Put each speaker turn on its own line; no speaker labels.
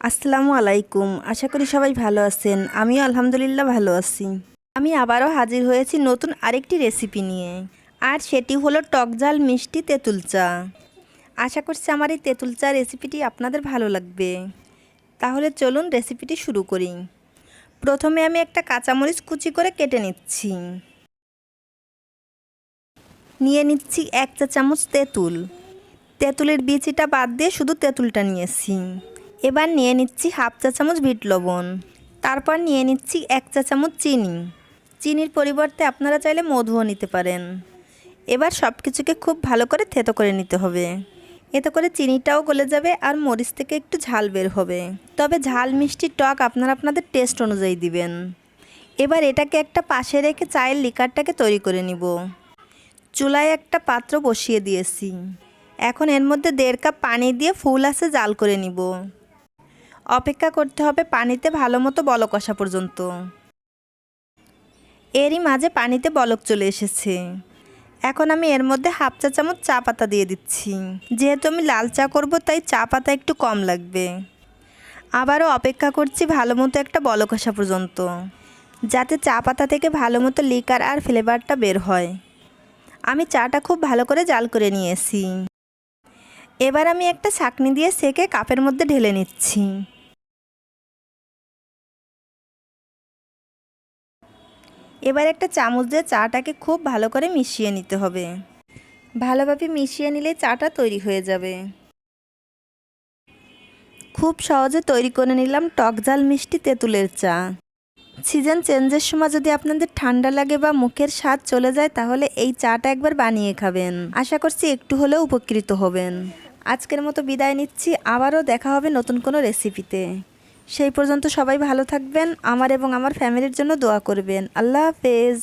আসসালামু আলাইকুম। আশা করি সবাই ভালো আছেন। আমিও আলহামদুলিল্লাহ ভালো আছি। আমি আবারও হাজির হয়েছি নতুন আরেকটি রেসিপি নিয়ে, আর সেটি হলো টকঝাল মিষ্টি তেঁতুল চা। আশা করছি আমার এই তেঁতুল চা রেসিপিটি আপনাদের ভালো লাগবে। তাহলে চলুন রেসিপিটি শুরু করি। প্রথমে আমি একটা কাঁচামরিচ কুচি করে কেটে নিচ্ছি। নিয়ে নিচ্ছি 1 চা চামচ তেঁতুল। তেঁতুলের বিচিটা বাদ দিয়ে শুধু তেঁতুলটা নিয়েছি। এবার নিয়ে নিচ্ছি 1/2 চা চামচ বিট লবণ। তারপর নিয়ে নিচ্ছি 1 চা চামচ চিনি। চিনির পরিবর্তে আপনারা চাইলে মধুও নিতে পারেন। এবার সব কিছুকে খুব ভালো করে থেতো করে নিতে হবে। এতে করে চিনিটাও গলে যাবে আর মরিচ থেকে একটু ঝাল বের হবে। তবে ঝাল মিষ্টি টক আপনারা আপনাদের টেস্ট অনুযায়ী দিবেন। এবার এটাকে একটা পাশে রেখে চায়ের লিকারটাকে তৈরি করে নিব। চুলায় একটা পাত্র বসিয়ে দিয়েছি। এখন এর মধ্যে 1.5 কাপ পানি দিয়ে ফুল আঁচে জাল করে নিব। অপেক্ষা করতে হবে পানিতে ভালো মতো বলক আসা পর্যন্ত। এরই মাঝে পানিতে বলক চলে এসেছে। এখন আমি এর মধ্যে 1/2 চা চামচ চা পাতা দিয়ে দিচ্ছি। যেহেতু আমি লাল চা করব তাই চা পাতা একটু কম লাগবে। আবারও অপেক্ষা করছি ভালো মতো একটা বলক আসা পর্যন্ত, যাতে চা পাতা থেকে ভালো মতো লিকার আর ফ্লেভারটা বের হয়। আমি চাটা খুব ভালো করে জাল করে নিয়েছি। এবার আমি একটা ছাঁকনি দিয়ে সেকে কাপের মধ্যে ঢেলে নিচ্ছি। এবার একটা চামচ দিয়ে চাটাকে খুব ভালো করে মিশিয়ে নিতে হবে। ভালোভাবে মিশিয়ে নিলে চাটা তৈরি হয়ে যাবে। খুব সহজে তৈরি করে নিলাম টকঝাল মিষ্টি তেঁতুলের চা। সিজন চেঞ্জের সময় যদি আপনাদের ঠান্ডা লাগে বা মুখের স্বাদ চলে যায়, তাহলে এই চাটা একবার বানিয়ে খাবেন। আশা করছি একটু হলেও উপকৃত হবেন। আজকের মতো বিদায় নিচ্ছি। আবারও দেখা হবে নতুন কোনো রেসিপিতে। সেই পর্যন্ত সবাই ভালো থাকবেন। আমার এবং আমার ফ্যামিলির জন্য দোয়া করবেন। আল্লাহ হাফেজ।